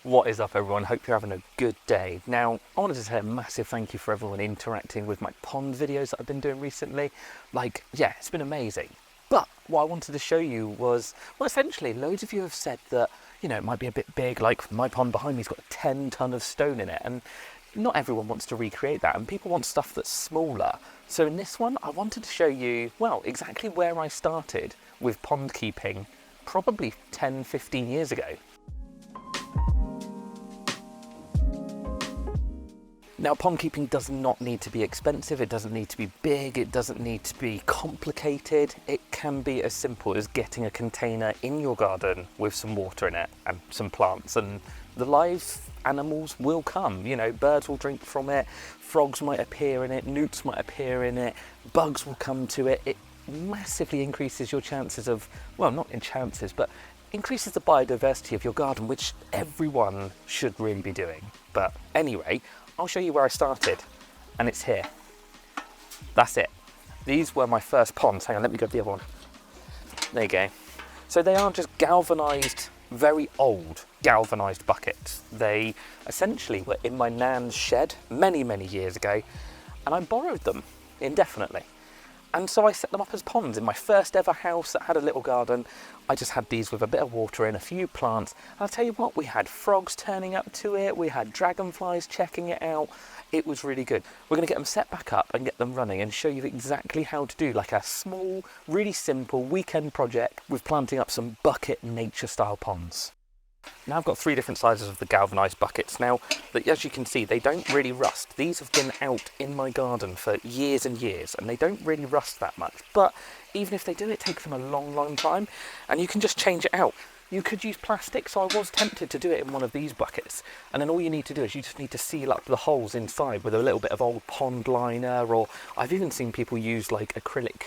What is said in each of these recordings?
What is up, everyone? Hope you're having a good day. Now, I wanted to say a massive thank you for everyone interacting with my pond videos that I've been doing recently. Yeah, it's been amazing. But what I wanted to show you was, well, essentially, loads of you have said that, it might be a bit big. Like, my pond behind me's got a 10-ton of stone in it, and not everyone wants to recreate that, and people want stuff that's smaller. So in this one, I wanted to show you, well, exactly where I started with pond keeping probably 10, 15 years ago. Now, pond keeping does not need to be expensive, it doesn't need to be big, it doesn't need to be complicated. It can be as simple as getting a container in your garden with some water in it and some plants, and the live animals will come. Birds will drink from it, frogs might appear in it, newts might appear in it, bugs will come to it. It massively increases your chances of, well, not in chances, but increases the biodiversity of your garden, which everyone should really be doing. But anyway, I'll show you where I started, and it's here. That's it. These were my first ponds. Hang on, let me grab the other one. There you go. So they are just galvanized, very old galvanized buckets. They essentially were in my nan's shed many, many years ago, and I borrowed them indefinitely. And so I set them up as ponds in my first ever house that had a little garden. I just had these with a bit of water in, a few plants. And I'll tell you what, we had frogs turning up to it. We had dragonflies checking it out. It was really good. We're going to get them set back up and get them running and show you exactly how to do like a small, really simple weekend project with planting up some bucket nature style ponds. Now I've got 3 different sizes of the galvanized buckets. Now, as you can see, they don't really rust. These have been out in my garden for years and years, and they don't really rust that much. But even if they do, it takes them a long, long time, and you can just change it out. You could use plastic, so I was tempted to do it in one of these buckets. And then all you need to do is you just need to seal up the holes inside with a little bit of old pond liner, or I've even seen people use like acrylic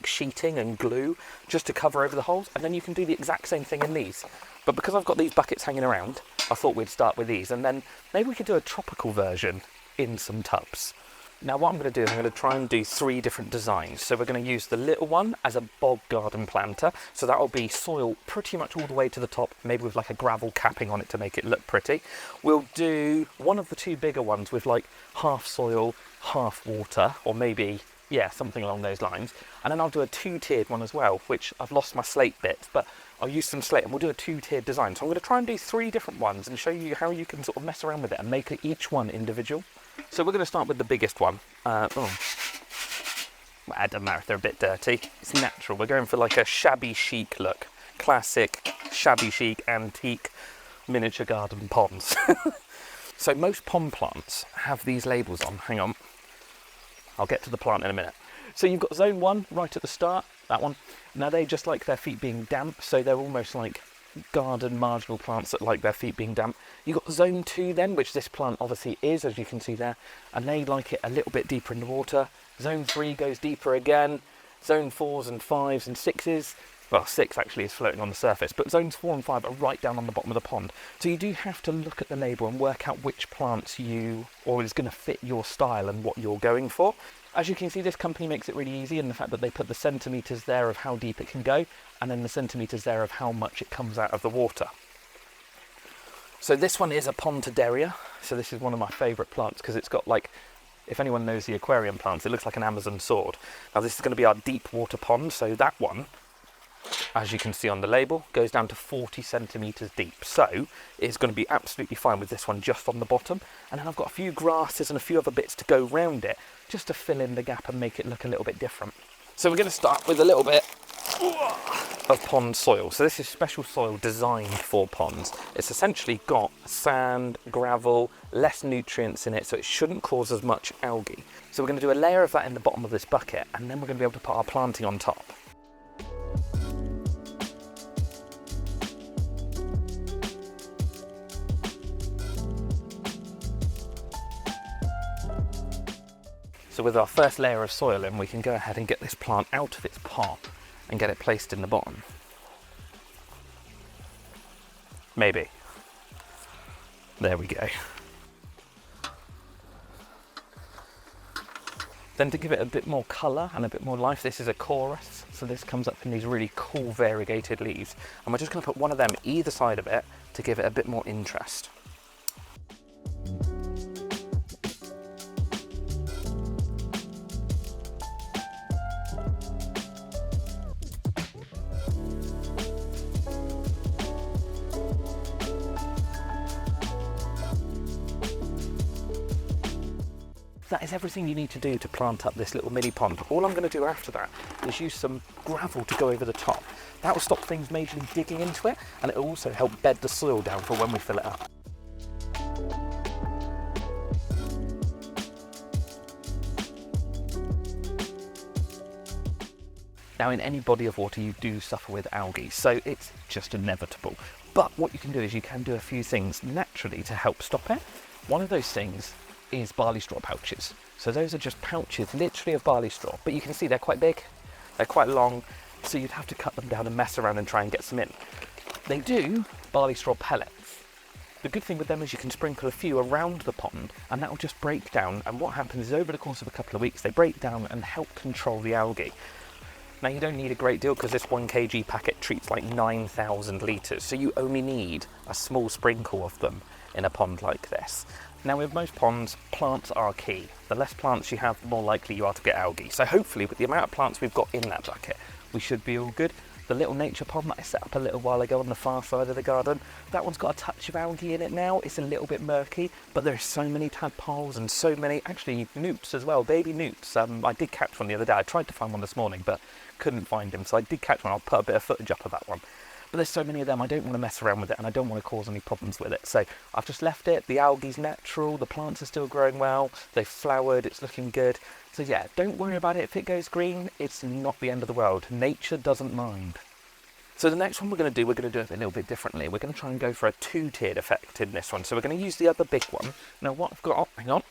sheeting and glue just to cover over the holes, and then you can do the exact same thing in these. But because I've got these buckets hanging around, I thought we'd start with these, and then maybe we could do a tropical version in some tubs. Now what I'm going to do is I'm going to try and do 3 different designs. So we're going to use the little one as a bog garden planter, so that'll be soil pretty much all the way to the top, maybe with like a gravel capping on it to make it look pretty. We'll do one of the 2 bigger ones with like half soil, half water, or maybe, yeah, something along those lines. And then I'll do a 2-tiered one as well, which I've lost my slate bits, but I'll use some slate and we'll do a 2-tiered design. So I'm going to try and do 3 different ones and show you how you can sort of mess around with it and make each one individual. So we're going to start with the biggest one. Well, it doesn't matter if they're a bit dirty. It's natural. We're going for like a shabby chic look. Classic, shabby chic, antique, miniature garden ponds. So most pond plants have these labels on. Hang on. I'll get to the plant in a minute. So you've got zone 1 right at the start, that one. Now they just like their feet being damp, so they're almost like garden marginal plants that like their feet being damp. You've got zone 2 then, which this plant obviously is, as you can see there, and they like it a little bit deeper in the water. Zone 3 goes deeper again. Zone 4s and 5s and 6s, well, 6 actually is floating on the surface, but zones 4 and 5 are right down on the bottom of the pond. So you do have to look at the label and work out which plants is going to fit your style and what you're going for. As you can see, this company makes it really easy in the fact that they put the centimetres there of how deep it can go, and then the centimetres there of how much it comes out of the water. So this one is a Pontidaria. So this is one of my favourite plants because it's got like, if anyone knows the aquarium plants, it looks like an Amazon sword. Now this is going to be our deep water pond, so that one, as you can see on the label, goes down to 40 centimetres deep. So it's going to be absolutely fine with this one just on the bottom. And then I've got a few grasses and a few other bits to go round it, just to fill in the gap and make it look a little bit different. So we're going to start with a little bit of pond soil. So this is special soil designed for ponds. It's essentially got sand, gravel, less nutrients in it, so it shouldn't cause as much algae. So we're going to do a layer of that in the bottom of this bucket, and then we're going to be able to put our planting on top. So with our first layer of soil in, we can go ahead and get this plant out of its pot and get it placed in the bottom. Maybe. There we go. Then to give it a bit more colour and a bit more life, this is a chorus. So this comes up in these really cool variegated leaves. And we're just going to put one of them either side of it to give it a bit more interest. That is everything you need to do to plant up this little mini pond. All I'm going to do after that is use some gravel to go over the top. That will stop things majorly digging into it, and it will also help bed the soil down for when we fill it up. Now, in any body of water you do suffer with algae, so it's just inevitable. But what you can do is you can do a few things naturally to help stop it. One of those things is barley straw pouches. So those are just pouches literally of barley straw, but you can see they're quite big, they're quite long, so you'd have to cut them down and mess around and try and get some in. They do barley straw pellets. The good thing with them is you can sprinkle a few around the pond and that will just break down, and what happens is over the course of a couple of weeks they break down and help control the algae. Now, you don't need a great deal because this 1 kg packet treats like 9,000 litres, so you only need a small sprinkle of them in a pond like this. Now, with most ponds, plants are key. The less plants you have, the more likely you are to get algae. So hopefully with the amount of plants we've got in that bucket, we should be all good. The little nature pond that I set up a little while ago on the far side of the garden, that one's got a touch of algae in it now. It's a little bit murky, but there's so many tadpoles and so many, actually newts as well, baby newts. I did catch one the other day. I tried to find one this morning, but couldn't find him. So I did catch one. I'll put a bit of footage up of that one. But there's so many of them, I don't want to mess around with it and I don't want to cause any problems with it. So I've just left it. The algae's natural, the plants are still growing well, they've flowered, it's looking good. So yeah, don't worry about it. If it goes green, it's not the end of the world. Nature doesn't mind. So the next one we're going to do it a little bit differently. We're going to try and go for a 2-tiered effect in this one. So we're going to use the other big one. Now what I've got, hang on.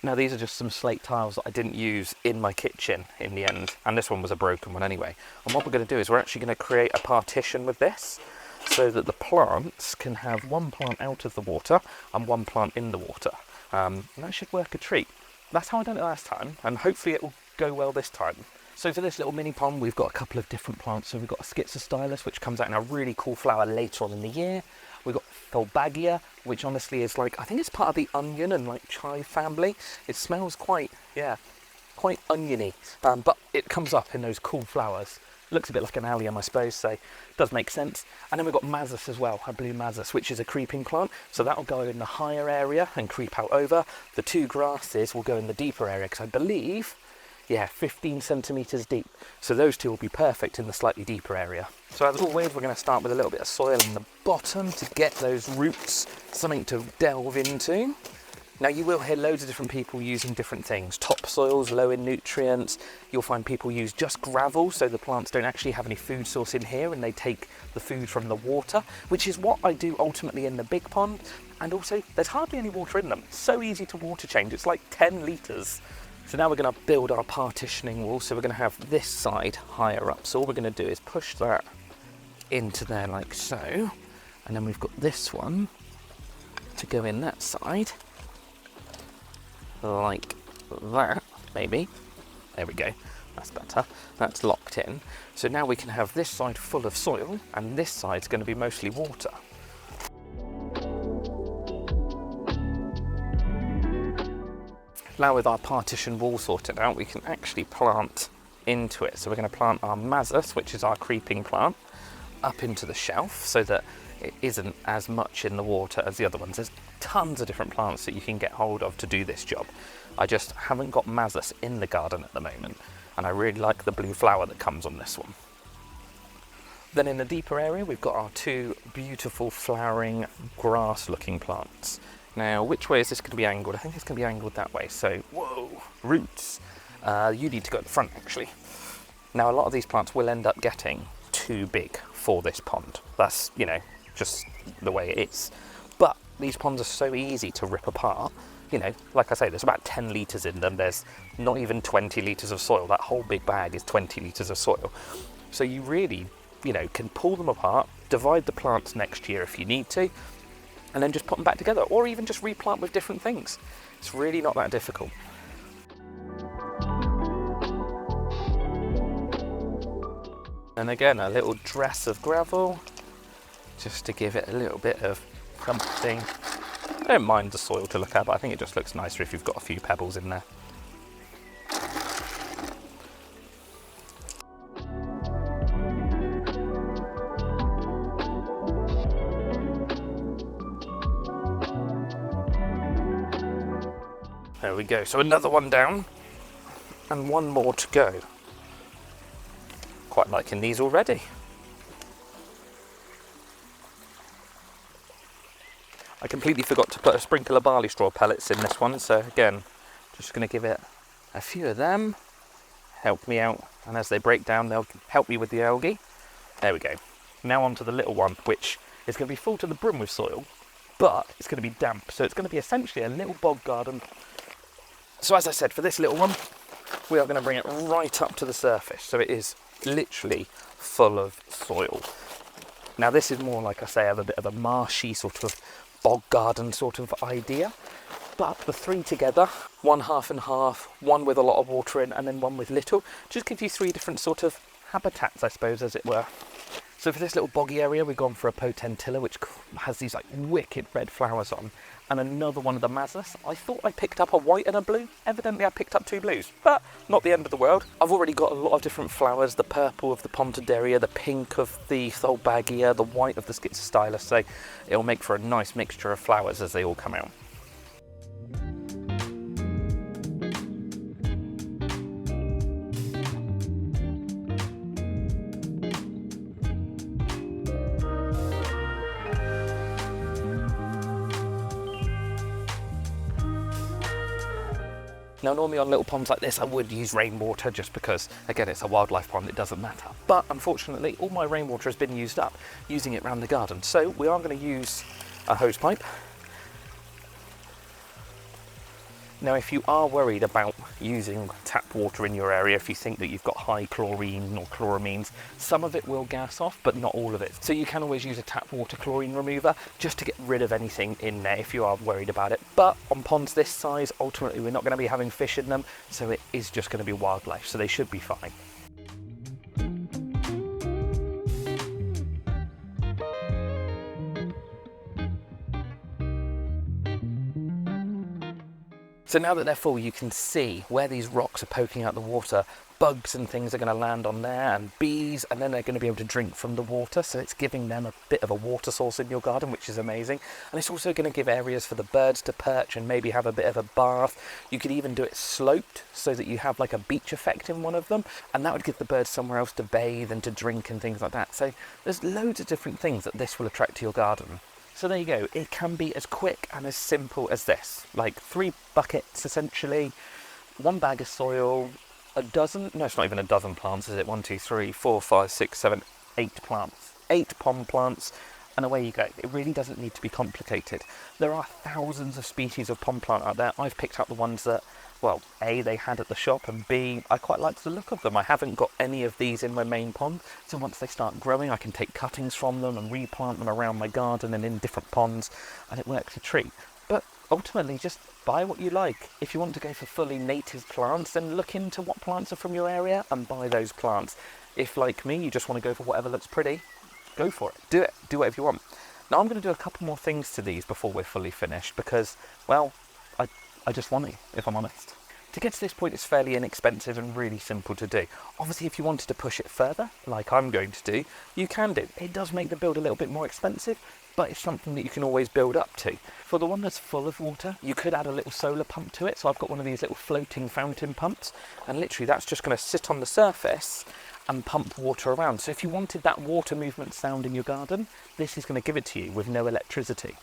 Now these are just some slate tiles that I didn't use in my kitchen in the end, and this one was a broken one anyway. And what we're going to do is we're actually going to create a partition with this so that the plants can have one plant out of the water and one plant in the water. And that should work a treat. That's how I done it last time, and hopefully it will go well this time. So for this little mini pond, we've got a couple of different plants. So we've got a schizostylus, which comes out in a really cool flower later on in the year. We've got Fulbagia, which honestly is like, I think it's part of the onion and like chive family. It smells quite oniony, but it comes up in those cool flowers. Looks a bit like an allium, I suppose, so it does make sense. And then we've got Mazis as well, a blue Mazis, which is a creeping plant. So that'll go in the higher area and creep out over. The 2 grasses will go in the deeper area, because I believe, 15 centimetres deep. So those 2 will be perfect in the slightly deeper area. So as always, we're going to start with a little bit of soil in the bottom to get those roots something to delve into. Now you will hear loads of different people using different things. Topsoils, low in nutrients. You'll find people use just gravel, so the plants don't actually have any food source in here and they take the food from the water, which is what I do ultimately in the big pond. And also, there's hardly any water in them. It's so easy to water change. It's like 10 litres. So now we're going to build our partitioning wall. So we're going to have this side higher up. So all we're going to do is push that into there like so. And then we've got this one to go in that side. Like that, maybe. There we go. That's better. That's locked in. So now we can have this side full of soil and this side's going to be mostly water. Now with our partition wall sorted out, we can actually plant into it. So we're going to plant our Mazis, which is our creeping plant, up into the shelf so that it isn't as much in the water as the other ones. There's tons of different plants that you can get hold of to do this job. I just haven't got Mazis in the garden at the moment, and I really like the blue flower that comes on this one. Then in the deeper area, we've got our 2 beautiful flowering grass looking plants. Now, which way is this going to be angled? I think it's going to be angled that way. So, whoa, roots. You need to go at the front, actually. Now, a lot of these plants will end up getting too big for this pond. That's, just the way it is. But these ponds are so easy to rip apart. Like I say, there's about 10 litres in them. There's not even 20 litres of soil. That whole big bag is 20 litres of soil. So you really, can pull them apart, divide the plants next year if you need to, and then just put them back together, or even just replant with different things. It's really not that difficult. And again, a little dress of gravel just to give it a little bit of something. I don't mind the soil to look at, but I think it just looks nicer if you've got a few pebbles in there. There we go, so another one down and one more to go. Quite liking these already. I completely forgot to put a sprinkle of barley straw pellets in this one, so again, just going to give it a few of them, help me out, and as they break down they'll help me with the algae. There we go. Now onto the little one, which is going to be full to the brim with soil, but it's going to be damp, so it's going to be essentially a little bog garden. So as I said, for this little one, we are going to bring it right up to the surface, so it is literally full of soil. Now this is more, like I say, of a bit of a marshy sort of bog garden sort of idea, but the three together, one half and half, one with a lot of water in and then one with little, just gives you three different sort of habitats, I suppose, as it were. So for this little boggy area, we've gone for a potentilla, which has these like wicked red flowers on, and another one of the mazas. I thought I picked up a white and a blue. Evidently I picked up two blues, but not the end of the world. I've already got a lot of different flowers, the purple of the pontidaria, the pink of the tholbagia, the white of the schizostylus, so it'll make for a nice mixture of flowers as they all come out. Now normally on little ponds like this I would use rainwater just because, again, it's a wildlife pond, it doesn't matter. But unfortunately all my rainwater has been used up using it around the garden. So we are going to use a hose pipe. Now if you are worried about using tap water in your area, if you think that you've got high chlorine or chloramines, some of it will gas off, but not all of it. So you can always use a tap water chlorine remover just to get rid of anything in there if you are worried about it. But on ponds this size, ultimately we're not going to be having fish in them, so it is just going to be wildlife, so they should be fine. So now that they're full, you can see where these rocks are poking out the water, bugs and things are going to land on there, and bees, and then they're going to be able to drink from the water, so it's giving them a bit of a water source in your garden, which is amazing. And it's also going to give areas for the birds to perch and maybe have a bit of a bath. You could even do it sloped so that you have like a beach effect in one of them, and that would give the birds somewhere else to bathe and to drink and things like that. So there's loads of different things that this will attract to your garden. So there you go, it can be as quick and as simple as this, like 3 buckets essentially, 1 bag of soil, a dozen, no it's not even a dozen plants, is it? 1, 2, 3, 4, 5, 6, 7, 8 plants, 8 pond plants, and away you go. It really doesn't need to be complicated. There are thousands of species of pond plant out there. I've picked up the ones that, well, A, they had at the shop, and B, I quite like the look of them. I haven't got any of these in my main pond, so once they start growing I can take cuttings from them and replant them around my garden and in different ponds, and it works a treat. But ultimately just buy what you like. If you want to go for fully native plants, then look into what plants are from your area and buy those plants. If, like me, you just want to go for whatever looks pretty, go for it. Do it. Do whatever you want. Now I'm going to do a couple more things to these before we're fully finished because, well, I just want to, if I'm honest. To get to this point, it's fairly inexpensive and really simple to do. Obviously, if you wanted to push it further, like I'm going to do, you can do. It does make the build a little bit more expensive, but it's something that you can always build up to. For the one that's full of water, you could add a little solar pump to it. So I've got one of these little floating fountain pumps, and literally that's just going to sit on the surface and pump water around. So if you wanted that water movement sound in your garden, this is going to give it to you with no electricity.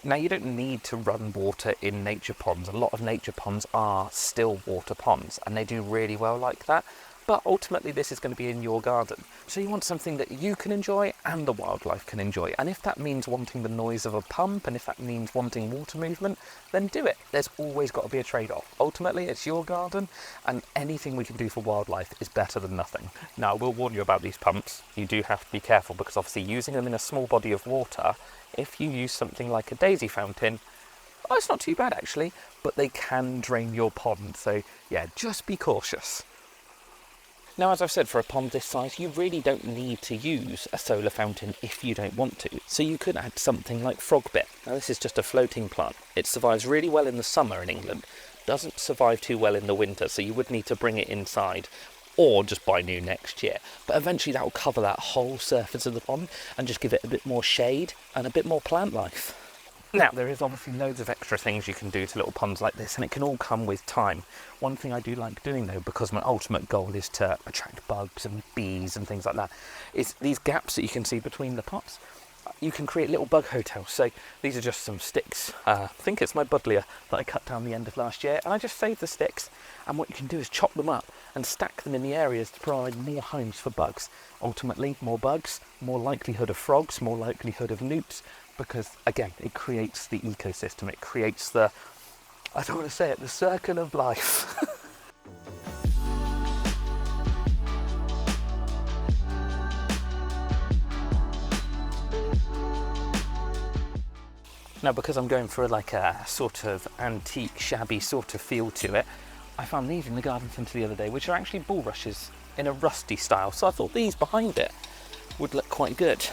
Now you don't need to run water in nature ponds. A lot of nature ponds are still water ponds and they do really well like that. But ultimately this is going to be in your garden. So you want something that you can enjoy and the wildlife can enjoy. And if that means wanting the noise of a pump and if that means wanting water movement, then do it. There's always got to be a trade-off. Ultimately it's your garden and anything we can do for wildlife is better than nothing. Now I will warn you about these pumps. You do have to be careful because obviously using them in a small body of water, if you use something like a daisy fountain, oh, it's not too bad actually, but they can drain your pond. So yeah, just be cautious. Now, as I've said, for a pond this size, you really don't need to use a solar fountain if you don't want to. So you could add something like frogbit. Now, this is just a floating plant. It survives really well in the summer in England, doesn't survive too well in the winter, so you would need to bring it inside or just buy new next year. But eventually that will cover that whole surface of the pond and just give it a bit more shade and a bit more plant life. Now, there is obviously loads of extra things you can do to little ponds like this, and it can all come with time. One thing I do like doing though, because my ultimate goal is to attract bugs and bees and things like that, is these gaps that you can see between the pots. You can create little bug hotels. So these are just some sticks. I think it's my buddleia that I cut down the end of last year, and I just saved the sticks, and what you can do is chop them up and stack them in the areas to provide more homes for bugs. Ultimately, more bugs, more likelihood of frogs, more likelihood of newts, because again, it creates the ecosystem, it creates the, I don't want to say it, the circle of life. Now, because I'm going for like a sort of antique, shabby sort of feel to it, I found these in the garden centre the other day, which are actually bulrushes in a rusty style. So I thought these behind it would look quite good.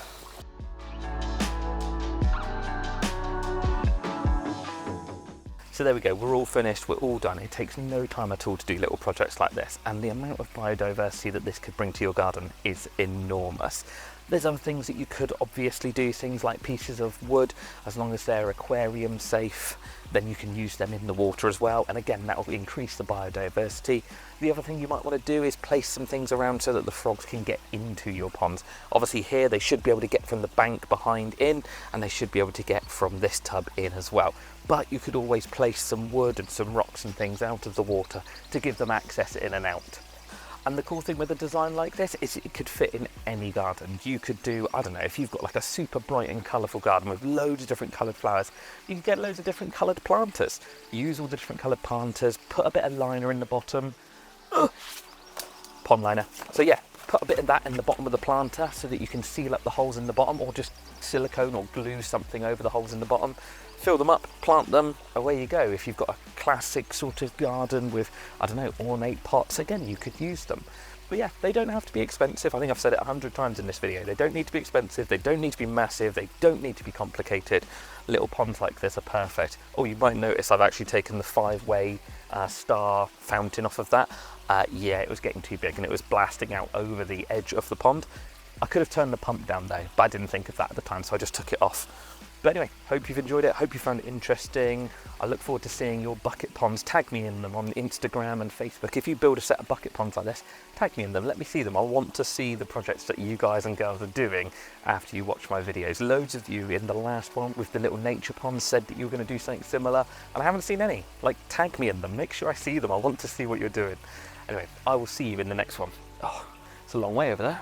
So there we go, we're all finished, we're all done. It takes no time at all to do little projects like this, and the amount of biodiversity that this could bring to your garden is enormous. There's other things that you could obviously do, things like pieces of wood, as long as they're aquarium safe, then you can use them in the water as well, and again, that will increase the biodiversity. The other thing you might want to do is place some things around so that the frogs can get into your ponds. Obviously here they should be able to get from the bank behind in, and they should be able to get from this tub in as well. But you could always place some wood and some rocks and things out of the water to give them access in and out. And the cool thing with a design like this is it could fit in any garden. You could do, I don't know, if you've got like a super bright and colourful garden with loads of different coloured flowers, you can get loads of different coloured planters. Use all the different coloured planters, put a bit of liner in the bottom. Pond liner. So yeah, put a bit of that in the bottom of the planter so that you can seal up the holes in the bottom, or just silicone or glue something over the holes in the bottom. Fill them up, plant them, away you go. If you've got a classic sort of garden with, I don't know, ornate pots, again, you could use them. But yeah, they don't have to be expensive. I think I've said it 100 times in this video. They don't need to be expensive, they don't need to be massive, they don't need to be complicated. Little ponds like this are perfect. Oh, you might notice I've actually taken the 5-way star fountain off of that. Yeah, it was getting too big and it was blasting out over the edge of the pond. I could have turned the pump down though, but I didn't think of that at the time, so I just took it off. But anyway, hope you've enjoyed it, hope you found it interesting. I look forward to seeing your bucket ponds. Tag me in them on Instagram and Facebook. If you build a set of bucket ponds like this, tag me in them, let me see them. I want to see the projects that you guys and girls are doing after you watch my videos. Loads of you in the last one with the little nature ponds said that you were going to do something similar, and I haven't seen any. Like, tag me in them, make sure I see them. I want to see what you're doing. Anyway, I will see you in the next one. Oh, it's a long way over there.